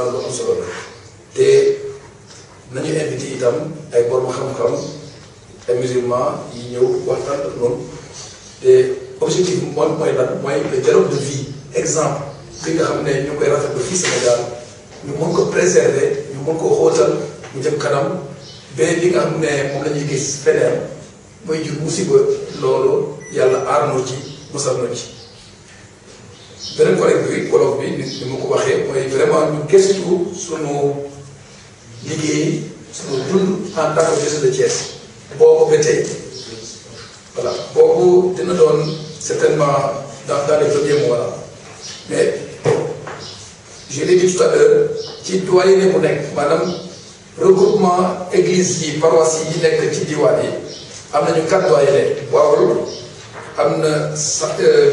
vraiment lu am solo la te nañu invité itam ay borom xam-xam ay musulmans yi ñëw waxtaan ak noonu te objectif bi mooy lan mooy le dialogue de vie exemple bi nga xam ne ñu ngi koy rafetlu fii Sénégal ñu mën ko préserver ñu mën ko xóotal mu jëm kanam ba li nga xam ne moom la ñuy gis feneen mooy jur musiba loolu yàlla aar na ci musal na ci. beneen collègue bi wolof bi ni ma ko waxee mooy vraiment ñu gëstu sunu liggéey sunu dund en tant que jeune de Thiès boobu ba tey voilà boobu dina doon certainement dans les premiers mois là mais je l'ai dit tout à l'heure ci doyen bu nekk maanaam regroupement église yi paroisse yi nekk ci diwaan yi am nañu 4 doyens Bawol am na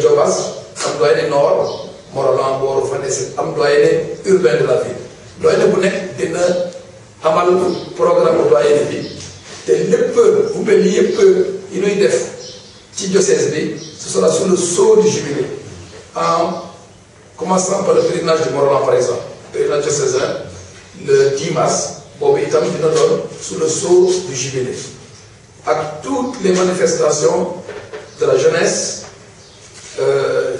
Diobass am doyen Nord Morolan Mboro Fandène am doyen urbain de la ville doyen bu nekk dina amal programme doyen bi te lépp bu mel ni yëpp yi ñuy def ci diocèse bi ce sera sous le sceau du jubilé en commençant par le pèlerinage de Morolan par exemple pèlerinage diocésain le 10 mars boobu itam dina doon sous le sceau du jubilé ak toutes les manifestations de la jeunesse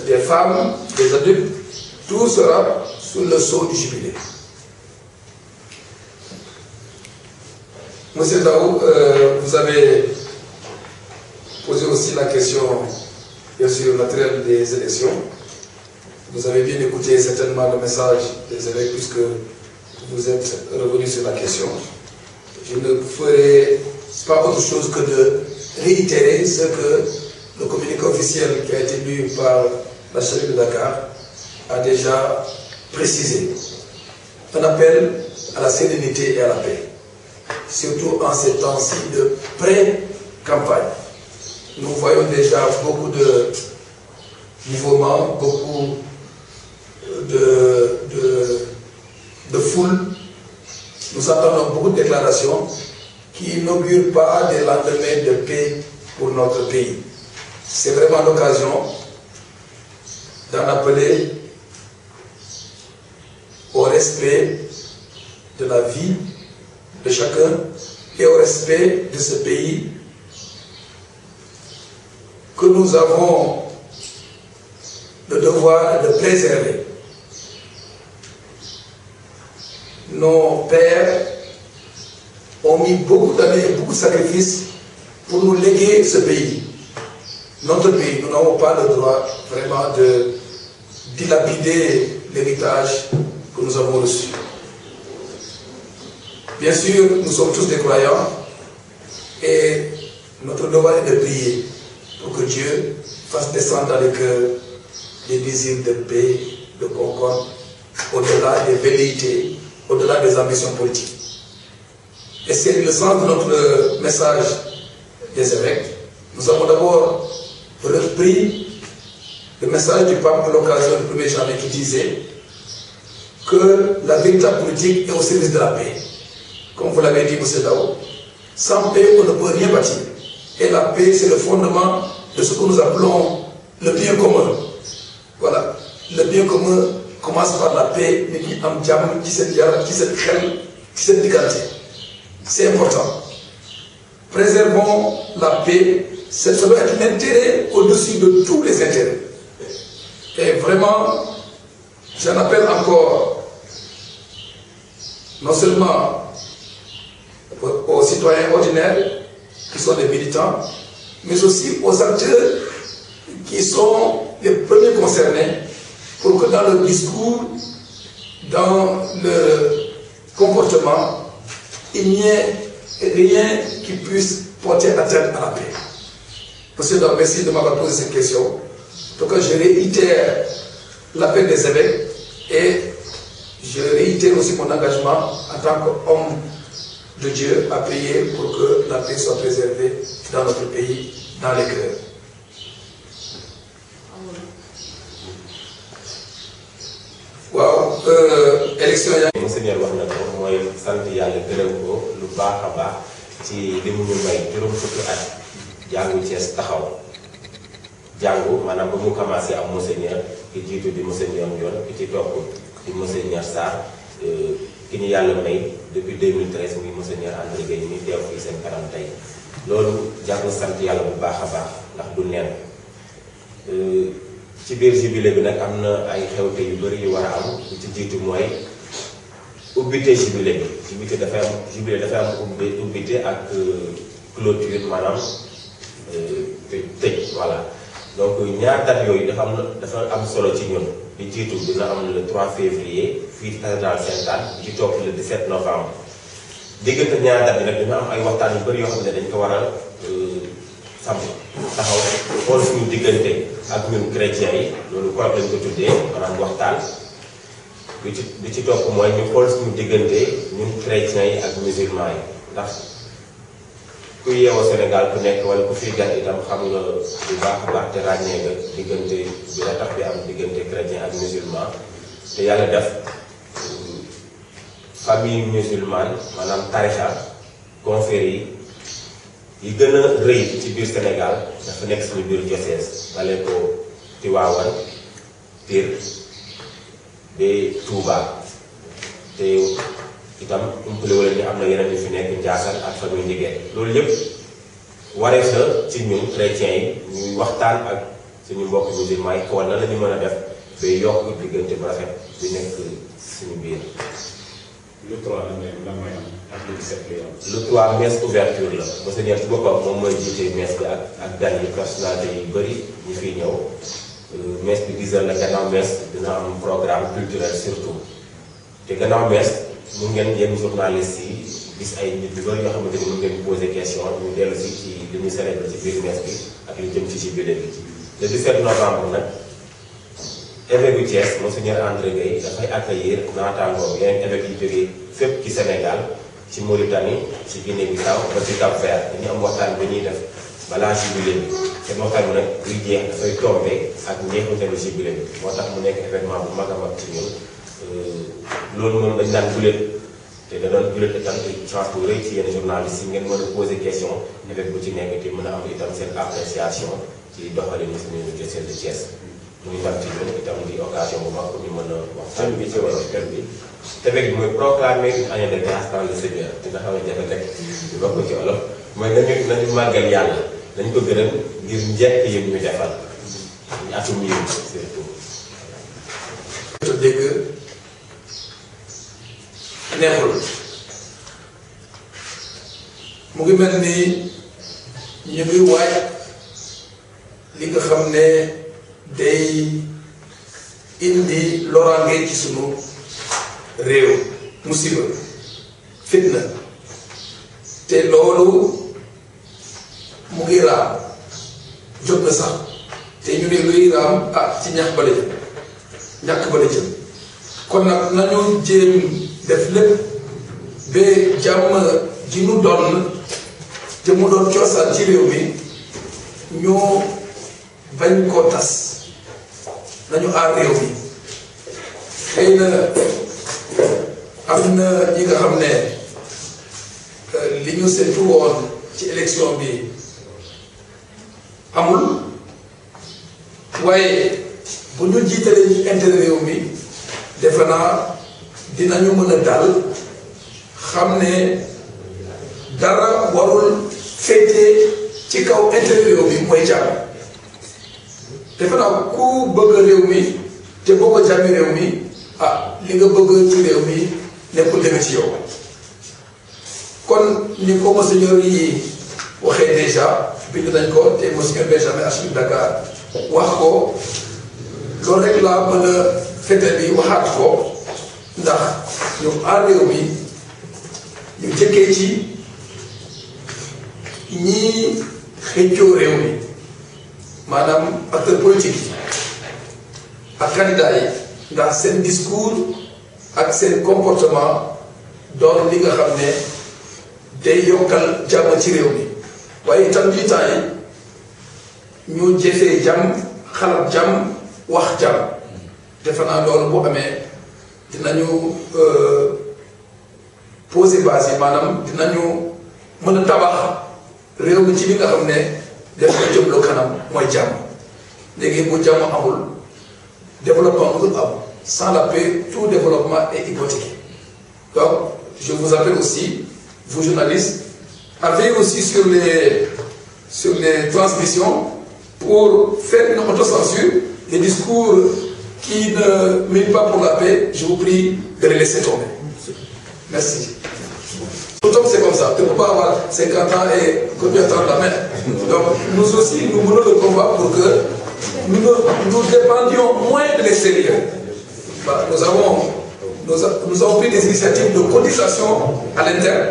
des femmes des adultes tout sera sous le sceau du jubilé. Monsieur Daou, vous avez posé aussi la question, bien sûr, naturelle des élections. Vous avez bien écouté certainement le message des évêques puisque vous êtes revenu sur la question. Je ne ferai pas autre chose que de réitérer ce que le communiqué officiel qui a été lu par la chefferie de Dakar a déjà précisé. Un appel à la sérénité et à la paix, surtout en ces temps-ci de pré-campagne. Nous voyons déjà beaucoup de mouvements, beaucoup de foule. Nous entendons beaucoup de déclarations qui n'augurent pas des lendemains de paix pour notre pays. C'est vraiment l'occasion d'en appeler au respect de la vie de chacun et au respect de ce pays que nous avons le devoir de préserver. Nos pères ont mis beaucoup d'années et beaucoup de sacrifices pour nous léguer ce pays. Notre pays, nous n'avons pas le droit vraiment de dilapider l'héritage que nous avons reçu. Bien sûr, nous sommes tous des croyants et notre devoir est de prier pour que Dieu fasse descendre dans les cœurs des désirs de paix, de concorde, au-delà des velléités, au-delà des ambitions politiques. Et c'est le sens de notre message des évêques. Nous avons d'abord repris le message du pape à l'occasion du 1er janvier qui disait que la véritable politique est au service de la paix. Comme vous l'avez dit, M. Daou, sans paix, on ne peut rien bâtir. Et la paix, c'est le fondement de ce que nous appelons le bien commun. Voilà. Le bien commun commence par la paix, mais qui en diam, qui se digante. C'est important. Préservons la paix. Ça doit être l'intérêt au-dessus de tous les intérêts. Et vraiment, j'en appelle encore, non seulement aux citoyens ordinaires, qui sont des militants, mais aussi aux acteurs qui sont les premiers concernés, pour que dans le discours, dans le comportement, il n'y ait rien qui puisse porter atteinte à la paix. Monsieur, merci de m'avoir posé cette question. En tout cas, je réitère l'appel des évêques et je réitère aussi mon engagement en tant qu'homme de Dieu à prier pour que la paix soit préservée dans notre pays, dans les cœurs. Waaw, élection yaa ngi. Monseigneur wax na ko mooy sant yàlla gërëm ko lu baax a baax ci li mu ñu may juróom fukki at jàngu Thiès taxaw jàngu maanaam ba mu commencé am Monseigneur ki jiitu di Monseigneur Ndione ki ci topp di Monseigneur Sarr ki ñu yàlla may depuis 2013 muy Monseigneur André Gueye ñu teew fii seen kanam tey loolu jar na sant yàlla bu baax a baax ndax du neen ci biir jubilé bi nag am na ay xewte yu bëri yu war a am lu ci jiitu mooy ubbite jubilé bi jubilé dafay am ubbite ak clôture maanaam tëj voilà donc ñaar date yooyu dafa am solo ci ñun bi jiitu dina am le 3 février fii ci cathédrale Sainte-Anne bi ci topp le 17 novembre diggante ñaar date bi nag dina am ay waxtaan yu bëri yoo xam ne dañ ko war a sàmm taxaw xool suñu diggante ak ñun chrétiens yi loolu quoi lañ ko tuddee maanaam waxtaan bi ci topp mooy ñu xool suñu diggante ñun chrétiens yi ak musulmans yi ndax ku yeewoo Sénégal ku nekk wala ku fi gan itam xam nga bu baax a baax te ràññee nga diggante bi la tax bi am diggante chrétien ak musulman te yàlla def famille musulmane maanaam tarixa confrérie yi gën a rëy ci biir Sénégal dafa nekk suñu biir diocèse bale ko Tivaouane Pire ba Touba te itam umpale wala ni am na yeneen yu fi nekk Ndiassane ak fa muy njigéen loolu yëpp wareef la ci ñun chrétiens yi ñuy waxtaan ak suñu mbokk musulman yi xool na la ñu mën a def ba yokk diggante bu rafet bi nekk suñu biir. le 3 lan mooy am ak le 17 lay am. le 3 messe ouverture la Monseigneur ci boppam moom mooy jiite messe bi ak gan yi personnalité yu bëri ñi fiy ñëw messe bi 10 heures la gannaaw messe dina am programme culturel surtout te gannaaw messe mu ngeen yéen journalistes yi gis ay nit yu bëri yoo xamante ni mu ngeen posé question ñu dellu si ci li ñu célèbre ci biir messe bi ak li jëm ci jubilé bi le 17 novembre nag évêque bu Thiès Monseigneur André Gueye dafay accueillir naataangoom yeneen évêque yu jógee fépp ci Sénégal ci Mauritanie ci Guinée-Bissau ba ci Cap-Vert dañu am waxtaan bi ñuy def balaa jubilé bi te waxtaan bi nag luy jeex dafay tombé ak njeexitalu jubilé bi moo tax mu nekk événement bu mag a mag ci ñun loolu moom dañ daan guléet te da doon guléet itam chance bu rëy ci yenn journalistes yi ngeen mën a poser question évêque bu ci nekk te mën a am itam seen appréciation ci doxalinu suñu diocèse de Thiès muy tam ci ñun itam di occasion bu mag pour ñu mën a waxtaan bi ci wàllu kër bi évêque bi mooy proclamer une année de grâce dans le Seigneur dina xaw a jafe rek di bokk ci olof mooy nañu màggal yàlla dañ ko gërëm ngir njëkk yi ñu defal ñu atum yi surtout dégg neexul mu ngi mel ni ñu ngi waaj li nga xam ne day indi loraange ci sunu réew musiba fitna te loolu mu ngi raam jot na sax te ñu ne luy raam ci ñax bale jëm ñàkk bale jëm kon nag nañu jéem def lépp ba jàmm ji nu doon te mu doon cosaan ci réew mi ñu bañ koo tas nañu aar réew mi xëy na am na ñi nga xam ne li ñu seetu woon ci élection bi amul waaye bu ñu jiitalee ñu intérêt réew mi defe naa dinañu mën a dal xam ne dara warul féetee ci kaw intérêt réew mi mooy jàmm defe naa ku bëgg réew mi te boo ko jàmmi réew mi li nga bëgg ci réew mi nekkul dëgg ci yow kon ni ko monseigneur yi waxee déjà bind nañ ko te monseigneur Benjamin archevêque Dakar wax ko loolu rek laa mën a fete bi waxaat ko ndax ñu aar réew mi ñu jëkkee ci ñii xëccoo réew mi maanaam acteur politique yi ak candidat yi ndax seen discours ak seen comportement doon li nga xam ne day yokkal jàmm ci réew mi waaye itam militant yi ñu jëfee jàmm xalaat jàmm wax jàmm defe naa loolu bu amee dinañu poser base yi maanaam dinañu mën a tabax réew mi ci li nga xam ne def ko jëmloo kanam mooy jàmm léegi bu jàmm amul développement mënul am sans la paix tout développement est hypothéqué Donc, je vous appelle aussi, vous journalistes, à veiller aussi sur les transmissions pour faire une autocensure. Les discours qui ne militent pas pour la paix, je vous prie de les laisser tomber. Merci. Tout le temps, c'est comme ça. Tu ne peux pas avoir 50 ans et combien de temps la main. Donc, nous aussi, nous menons le combat pour que nous dépendions moins de l'extérieur. Voilà, nous avons pris des initiatives de cotisation à l'interne,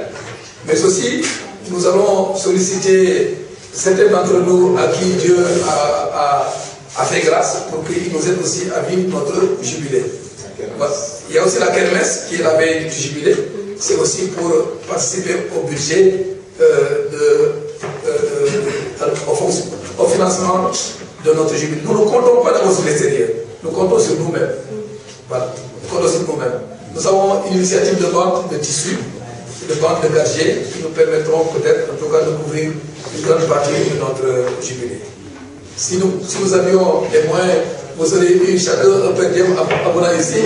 mais aussi nous allons solliciter certains d'entre nous à qui Dieu a fait grâce pour qu'ils nous aident aussi à vivre notre jubilé. Il y a aussi la kermesse qui est la veille du jubilé. C'est aussi pour participer au budget, au financement de notre jubilé. Nous ne comptons pas d'abord sur l'extérieur, nous comptons sur nous-mêmes. Voilà, nous comptons sur nous-mêmes. Nous avons une initiative de vente de tissus, de vente de gadgets qui nous permettront peut-être, en tout cas, de couvrir une grande partie de notre jubilé. Si nous avions les moyens, vous auriez eu chacun un peu d'abonnés ici.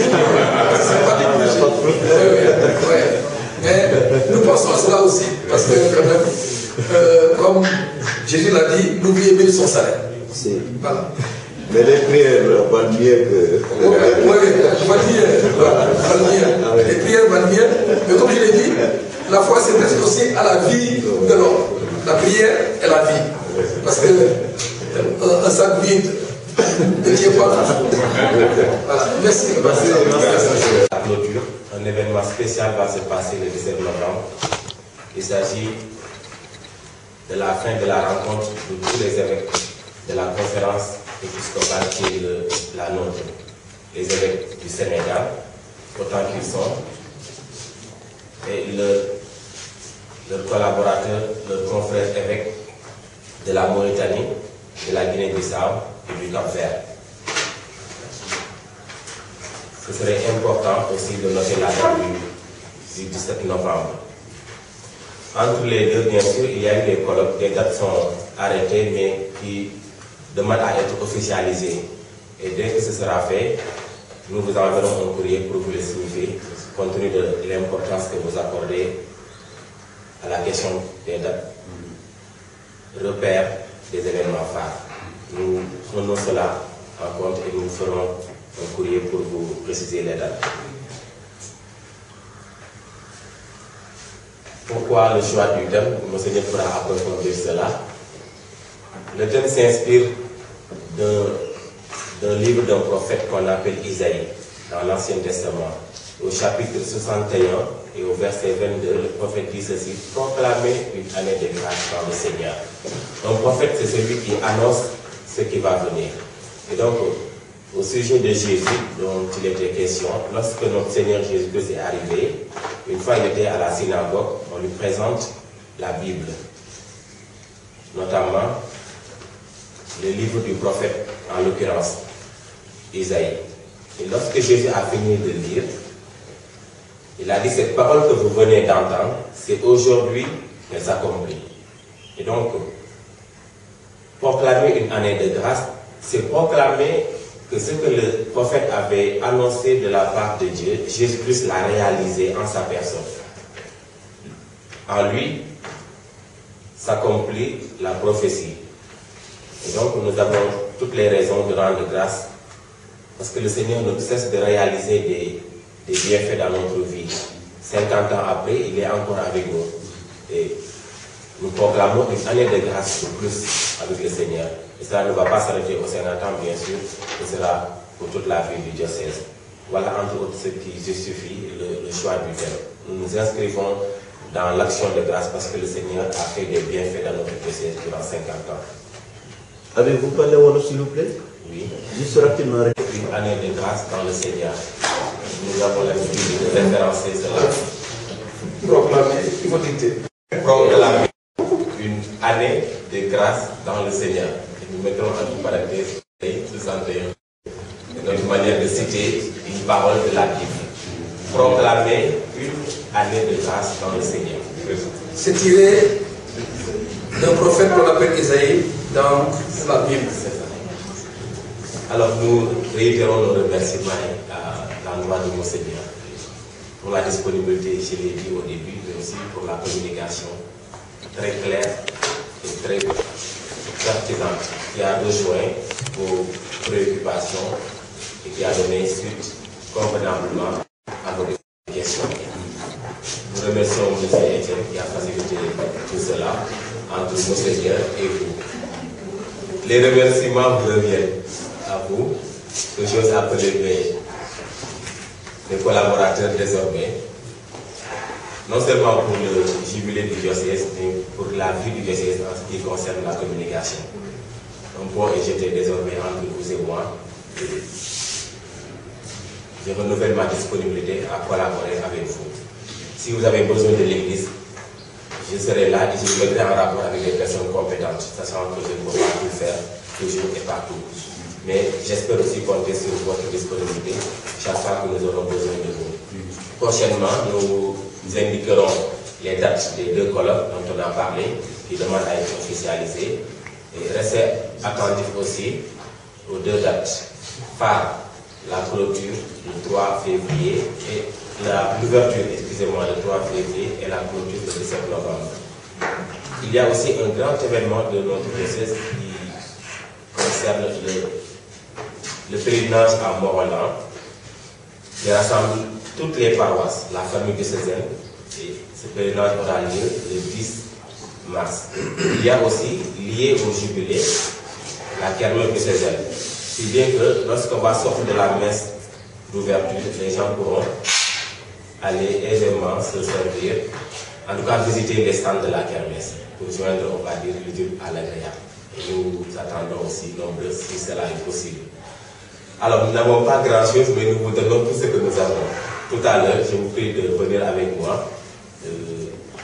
C'est pas des mais nous pensons à cela aussi, parce que quand même, comme Jésus l'a dit, n'oubliez pas son salaire. Voilà. Mais les prières valent mieux que... Oui, les prières valent mieux. Mais comme je l'ai dit, la foi c'est presque aussi à la vie de l'homme. La prière est la vie. Parce que un sac vide ne tient pas. Voilà. Merci. La clôture, un événement spécial va se passer le 17 novembre. Il s'agit de la fin de la rencontre de tous les évêques de la conférence épiscopale qui est la nôtre. Les évêques du Sénégal, autant qu'ils sont, et leurs collaborateurs, leurs confrères évêques de la Mauritanie, de la Guinée-Bissau et du Cap-Vert. Ce serait important aussi de noter la date du 17 novembre. Entre les deux, bien sûr, il y a eu des colloques, des dates sont arrêtées, mais qui demandent à être officialisées. Et dès que ce sera fait, nous vous enverrons un courrier pour vous le signifier, compte tenu de l'importance que vous accordez à la question des dates, repères des événements phares. Nous prenons cela en compte et nous ferons un courrier pour vous préciser les dates. Pourquoi le choix du thème? Monseigneur pourra approfondir cela. Le thème s'inspire d'un livre d'un prophète qu'on appelle Isaïe, dans l'Ancien Testament. Au chapitre 61 et au verset 22, le prophète dit ceci: proclamez une année de grâce dans le Seigneur. Un prophète, c'est celui qui annonce ce qui va venir. Et donc, au sujet de Jésus, dont il était question, lorsque notre Seigneur Jésus-Christ est arrivé, une fois il était à la synagogue, on lui présente la Bible, notamment le livre du prophète, en l'occurrence Isaïe. Et lorsque Jésus a fini de lire, il a dit: cette parole que vous venez d'entendre, c'est aujourd'hui qu'elle s'accomplit. Et donc, proclamer une année de grâce, c'est proclamer que ce que le prophète avait annoncé de la part de Dieu, Jésus-Christ l'a réalisé en sa personne. En lui s'accomplit la prophétie. Et donc nous avons toutes les raisons de rendre grâce, parce que le Seigneur ne cesse de réaliser des bienfaits dans notre vie. 50 ans après, il est encore avec nous. Et nous proclamons une année de grâce de plus avec le Seigneur. Et cela ne va pas s'arrêter aux 50 ans, bien sûr, ce sera pour toute la vie du diocèse. Voilà entre autres ce qui justifie le choix du thème. Nous nous inscrivons dans l'action de grâce parce que le Seigneur a fait des bienfaits dans notre diocèse durant 50 ans. Avez-vous parlé Wolof, s'il vous plaît? Oui. Juste rapidement. Une année de grâce dans le Seigneur. Nous avons l'habitude de référencer cela. Proclamer, il faut dicter. Proclamer une année de grâce dans le Seigneur. Et nous mettrons entre parenthèses 61. C'est notre manière de citer une parole de la Bible. Proclamer une année de grâce dans le Seigneur. C'est tiré d'un prophète qu'on appelle Isaïe dans la Bible. Alors nous réitérons nos remerciements à l'endroit de Monseigneur. pour la disponibilité, je l'ai dit au début, mais aussi pour la communication très claire et très pertinente qui a rejoint vos préoccupations et qui a donné suite convenablement à vos questions. Nous remercions M. Etienne qui a facilité tout cela entre Monseigneur et vous. Les remerciements vous reviennent à vous, que j'ose appeler mes collaborateurs désormais, non seulement pour le jubilé du diocèse, mais pour la vie du diocèse en ce qui concerne la communication. Un point est jeté désormais entre vous et moi. Je renouvelle ma disponibilité à collaborer avec vous. Si vous avez besoin de l'Église, je serai là et je vous mettrai en rapport avec des personnes compétentes, sachant que je ne peux pas tout faire toujours et partout. Mais j'espère aussi compter sur votre disponibilité chaque fois que nous aurons besoin de vous. Prochainement, nous indiquerons les dates des 2 colloques dont on a parlé, qui demandent à être officialisés. Et restez attentifs aussi aux 2 dates phares, la clôture le 3 février et l'ouverture, excusez-moi, le 3 février et la clôture le 17 novembre. Il y a aussi un grand événement de notre diocèse qui concerne le pèlerinage à Mont-Roland, qui rassemble toutes les paroisses, la famille diocésaine, et ce pèlerinage aura lieu le 10 mars. Il y a aussi, lié au jubilé, la kermesse diocésaine. Si bien que lorsqu'on va sortir de la messe d'ouverture, les gens pourront aller aisément se servir, en tout cas visiter les stands de la kermesse, pour joindre, on va dire, l'utile à l'agréable. Et nous attendons aussi nombreux si cela est possible. Alors, nous n'avons pas grand-chose, mais nous vous donnons tout ce que nous avons. Tout à l'heure, je vous prie de venir avec moi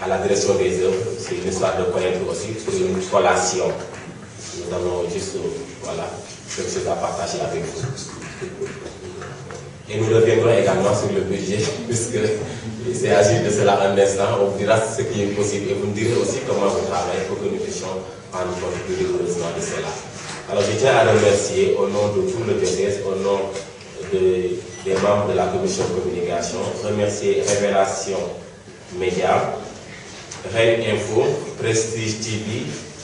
à la direction des œuvres. C'est une histoire de connaître aussi, pour une collation. Nous avons juste, voilà, quelque chose à partager avec vous. Et nous reviendrons également sur le budget, puisque c'est agir de cela un instant. On vous dira ce qui est possible et vous nous direz aussi comment vous travaillez pour que nous puissions prendre compte plus rigoureusement de cela. Alors je tiens à remercier au nom de tout le diocèse, au nom des membres de la commission de communication, remercier Révélation Média, Rennes Info, Prestige TV,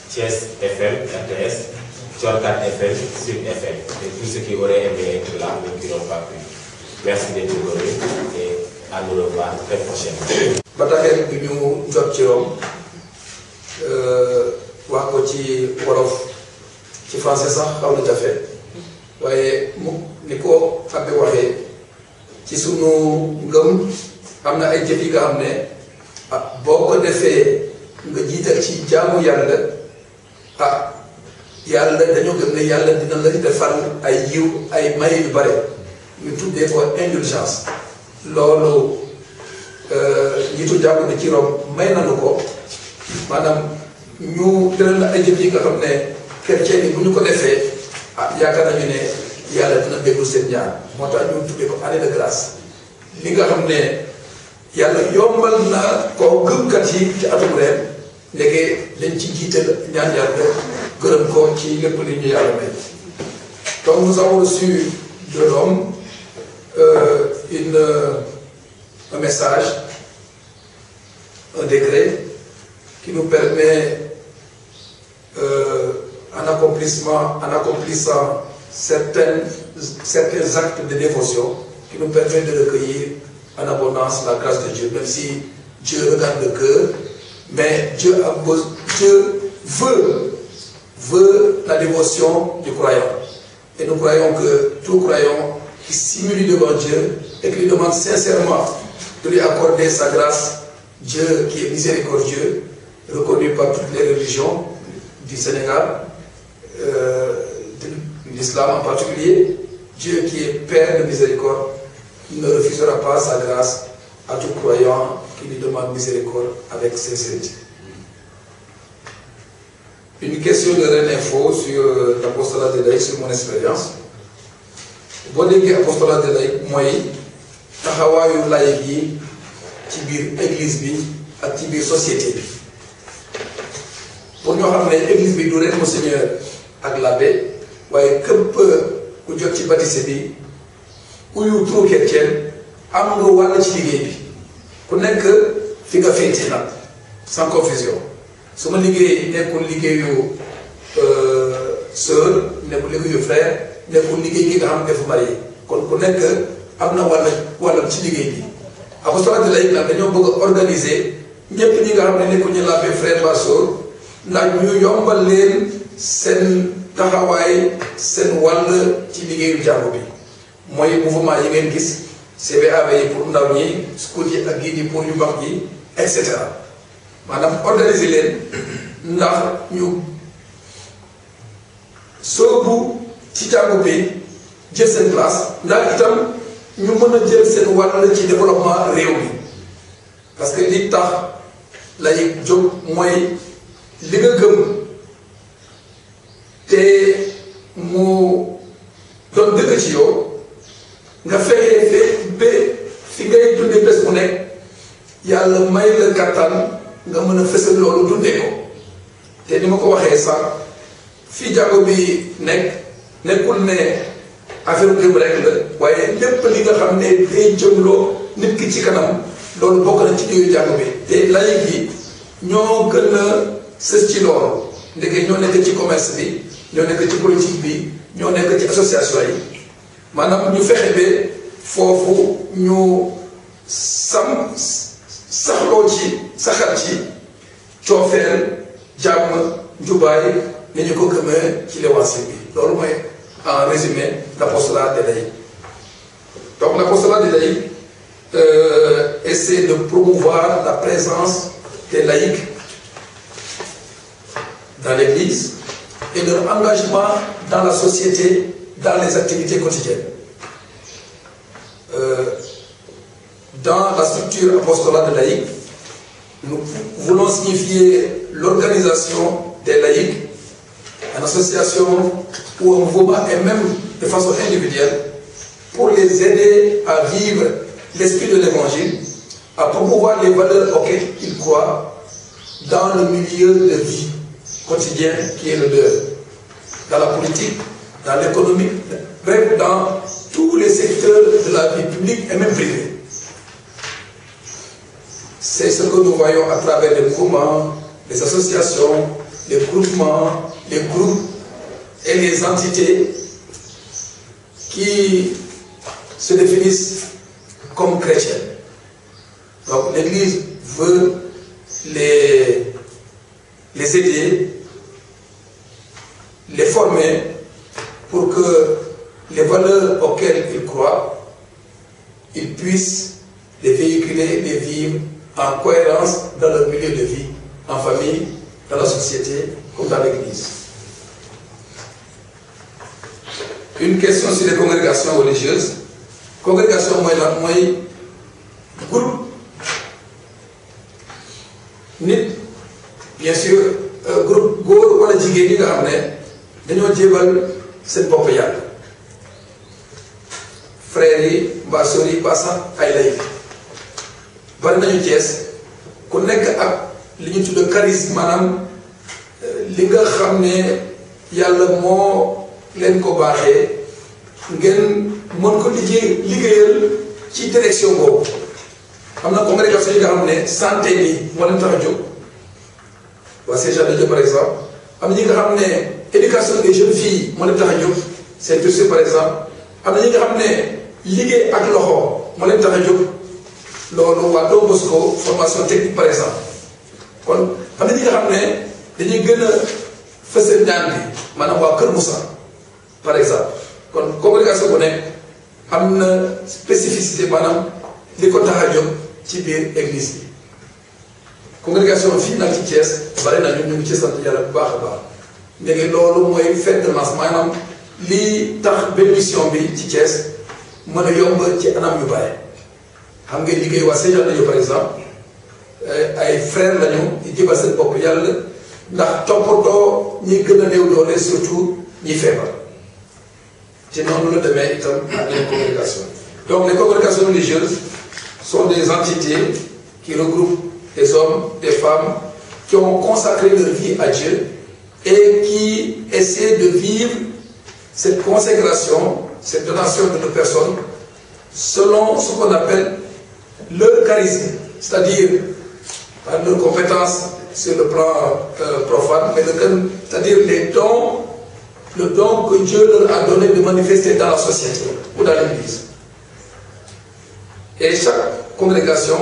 Thiès FM, RTS, Tchorkat FM, Sud FM, et tous ceux qui auraient aimé être là mais qui n'ont pas pu. Merci d'être venus et à nous revoir très prochainement. bataaxel bi ñu jot ci Rome wax ko ci wolof ci français sax xaw na jafe waaye mu ni ko Abbé waxee ci sunu ngëm am na ay jëf yi nga xam ne boo ko defee nga jiital ci jaamu yàlla yàlla dañoo gëm ne yàlla dina la defal ay yiw ay may yu bare ñu tuddee ko indulgence loolu njiitu jàpp ne ci Rome may nanu ko maanaam ñu tëral ay jëf yi nga xam ne chrétien yi bu ñu ko defee yaakaar nañu ne yàlla dina déglu seen ñaan moo tax ñu tuddee ko année de grâce li nga xam ne yàlla yombal na ko gëmkat yi ci atum ren léegi dañ ci jiital ñaan yàlla gërëm ko ci lépp li ñu yàlla may. Donc nous avons reçu de Rome un message, un décret qui nous permet, en accomplissant certains actes de dévotion, qui nous permet de recueillir en abondance la grâce de Dieu, même si Dieu regarde le cœur, mais Dieu veut la dévotion du croyant. Et nous croyons que tout croyant qui s'humilie devant Dieu et qui lui demande sincèrement de lui accorder sa grâce, Dieu qui est miséricordieux, reconnu par toutes les religions du Sénégal, de l'islam en particulier, Dieu qui est Père de miséricorde, il ne refusera pas sa grâce à tout croyant qui lui demande miséricorde avec sincérité. Une question de Rennes Info sur l'apostolat des laïcs, sur mon expérience. boo déggee apostolat des laïcs mooy taxawaayu laïc yi ci biir église bi ak ci biir société bi pour ñoo xam ne église bi du rek monseigneur ak l'abbé waaye képp ku jot ci baptême bi uyu turu chrétien am nga wàll ci liggéey bi ku nekk fi nga féetee nag sans confusion su ma liggéey nekkul liggéeyu sœur nekkul liggéeyu frère nekkul liggéey gi nga xam ne dafa marié kon ku nekk am na wàllam ci liggéey bi apostolat de laïque nag dañoo bëgg a organiser ñépp ñi nga xam ne nekkul ñu l'abbé frère ba sœur ndax ñu yombal leen seen taxawaay seen wàll ci liggéeyu jàngu bi mooy mouvement yi ngeen gis CBAV yi pour ndaw ñi school yi ak guide yi pour yu mag yi et cetera maanaam organiser leen ndax ñu soobu ci jàngu bi jël seen place ndax itam ñu mën a jël seen wàll ci développement réew mi parce que li tax lay jóg mooy li nga gëm te mu doon dëgg ci yow nga fexee ba fi ngay dundee bés bu nekk yàlla may la kattan nga mën a fësal loolu dundee ko te ni ma ko waxee sax fii jàngo bi nekkul ne affaire gëm rek la waaye lépp li nga xam ne day jëmloo nit ki ci kanam loolu bokk na ci liggéeyu jàngo bi te laïc yi ñoo gën a sës ci loolu ndeke ñoo nekk ci commerce bi ñoo nekk ci politique bi ñoo nekk ci association yi maanaam ñu fexe ba foofu ñu saxloo ci saxal ci coofeel jàmm njubaay ni ñu ko gëmee ci l'évangile bi loolu mooy en résumé l'apostolat des laïcs donc l'apostolat des laïcs essaie de promouvoir la présence des laïcs dans l'église et leur engagement dans la société, dans les activités quotidiennes. Dans la structure apostolale de laïcs, nous voulons signifier l'organisation des laïcs, une association ou un mouvement et même de façon individuelle pour les aider à vivre l'esprit de l'évangile, à promouvoir les valeurs auxquelles ils croient dans le milieu de vie quotidien qui est le leur, dans la politique, dans l'économie, bref, dans tous les secteurs de la vie publique et même privée. C'est ce que nous voyons à travers les mouvements, les associations, les groupements, les groupes et les entités qui se définissent comme chrétiennes. Donc l'Église veut les aider, les former pour que les valeurs auxquelles ils croient, ils puissent les véhiculer, les vivre en cohérence dans leur milieu de vie, en famille, dans la société, comme dans l'Église. Une question sur les congrégations religieuses. Congrégation mooy groupe nit bien sûr groupe góor wala jigéen ñi nga xam ne dañoo jébal seen bopp yàlla frères yi mbaa sœurs yi mbaa sax ay laïc bari nañu Cees ku nekk ak li ñu tudd charisme maanaam li nga xam ne yàlla moo leen ko baaxee ngeen mën ko liggéeyal ci direction boobu. am na congrégation yi nga xam ne santé bi moo leen tax a jóg waa CGAD par exemple am na ñi nga xam ne éducation des jeunes filles moo leen tax a jóg seen dossier par exemple am na ñi nga xam ne liggéey ak loxo moo leen tax a jóg loolu waa Don Bosco formation technique par exemple kon am na ñi nga xam ne dañuy gën a fësal ñaan bi maanaam waa Kër Moussa par exemple kon congrégation bu nekk am na spécificité maanaam li ko tax a jóg ci biir église bi congrégation fii nag ci Thiès bari na ñu ngi ci sant yàlla bu baax a baax léegi loolu mooy fête de lance maanaam lii tax benn mission bi ci Thiès mën a yomb ci anam yu bari xam nga liggéey waa Sénégal lañu par exemple ay frères lañu di jëbal seen bopp yàlla ndax toppatoo ñi gën a néew doole surtout ñi feebar te noonu la demee itam ak les congrégations. Donc les congrégations religieuses sont des entités qui regroupent des hommes, des femmes qui ont consacré leur vie à Dieu et qui essaient de vivre cette consécration, cette donation de nos personnes selon ce qu'on appelle leur charisme, c'est-à-dire par leurs compétences sur le plan profane, mais c'est-à-dire le don que Dieu leur a donné de manifester dans la société ou dans l'Église. Et chaque congrégation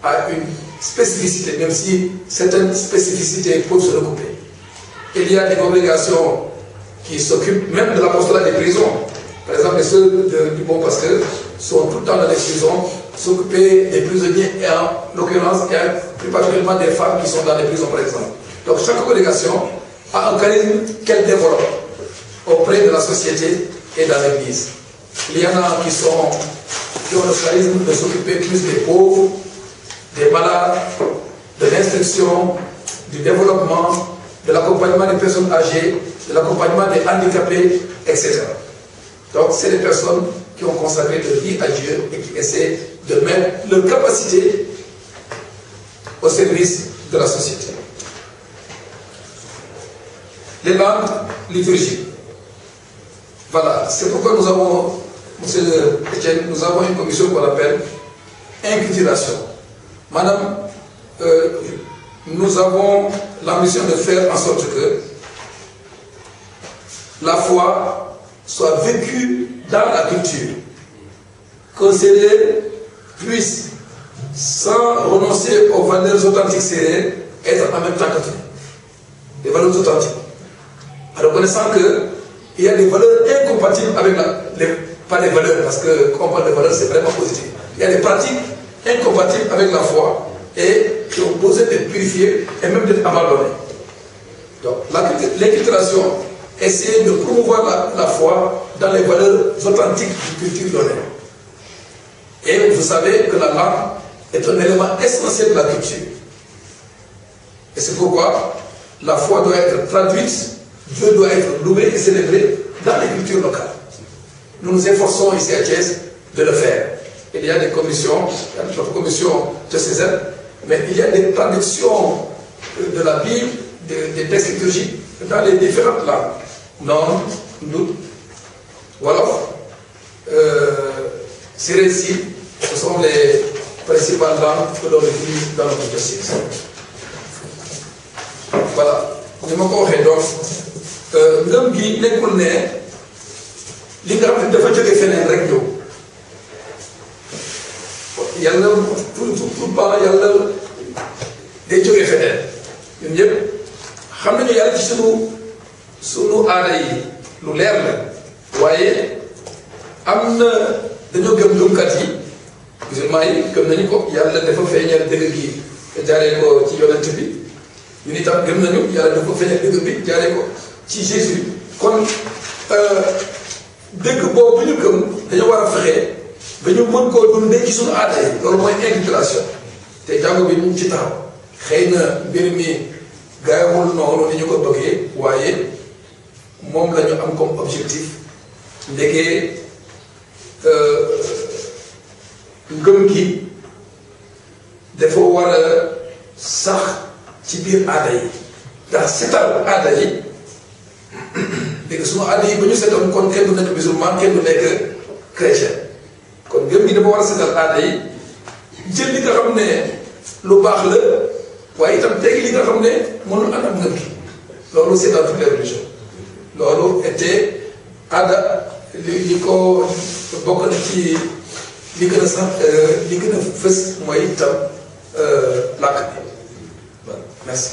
a une spécificité, même si certaines spécificités peuvent se recouper. Il y a des congrégations qui s'occupent même de l'apostolat des prisons. Par exemple, ceux du Bon Pasteur sont tout le temps dans les prisons, s'occuper des prisonniers, et en l'occurrence, il y a plus particulièrement des femmes qui sont dans les prisons, par exemple. Donc chaque congrégation a un charisme qu'elle développe auprès de la société et dans l'Église. Il y en a qui ont le charisme de s'occuper plus des pauvres, des malades, de l'instruction, du développement, de l'accompagnement des personnes âgées, de l'accompagnement des handicapés, etc. Donc, c'est des personnes qui ont consacré leur vie à Dieu et qui essaient de mettre leur capacité au service de la société. Les langues liturgiques. Voilà, c'est pourquoi nous avons, monsieur Etienne, nous avons une commission qu'on appelle inculturation. Madame, nous avons l'ambition de faire en sorte que la foi soit vécue dans la culture, qu'un Sérère puisse, sans renoncer aux valeurs authentiques sérères, être en même temps catholique. Des valeurs authentiques. En reconnaissant qu'il y a des valeurs incompatibles avec pas des valeurs, parce que quand on parle de valeurs, c'est vraiment positif. Il y a des pratiques incompatibles avec la foi et qui ont besoin d'être purifiées et même d'être abandonnées. Donc, l'inculturation essaie de promouvoir la foi dans les valeurs authentiques du culture donnée. Et vous savez que la langue est un élément essentiel de la culture. Et c'est pourquoi la foi doit être traduite, Dieu doit être loué et célébré dans les cultures locales. Nous nous efforçons ici à Thiès de le faire. Il y a des commissions, il y a notre commission diocésaine, mais il y a des traductions de la Bible, des textes liturgiques dans les différentes langues. Non, nous, Wolof, Sérési, ce sont les principales langues que l'on utilise dans notre diocèse. Voilà. Ni ma ko waxee donc ngëm gi nekkul ne li nga xam ne dafa jóge feneen rek ñëw yàlla tout le temps yàlla day jóge feneen ñun ñëpp xam nañu yàlla ci sunu aada yi lu leer la waaye am na dañoo gëm gëmkat yi musulman yi gëm nañu ko yàlla dafa feeñal dëgg gi te jaaree ko ci yonent bi ñun itam gëm nañu yàlla dafa feeñal dëgg bi jaaree ko ci Jésus kon dëgg boobu ñu gëm dañoo war a fexe ba ñu mën koo dundee ci suñu aada yi loolu mooy inculturation te jàngo bi ñu ngi ci taxaw xëy na mbir mi gaawul noonu ni ñu ko bëggee waaye moom la ñu am comme objectif ndegee ngëm gi dafa war a sax ci biir aada yi ndax setal aada yi dégg sunu aada yi ba ñu setal kon kenn du nekk musulman kenn du nekk chrétien kon ngëm gi dafa war a setal aada yi jël li nga xam ne lu baax la waaye itam tegi li nga xam ne mënul ànd ak ngëm gi loolu c'est dans toutes les religions loolu était aada li ko bokk na ci li gën a sax li gën a fës mooy itam làkk bi voilà merci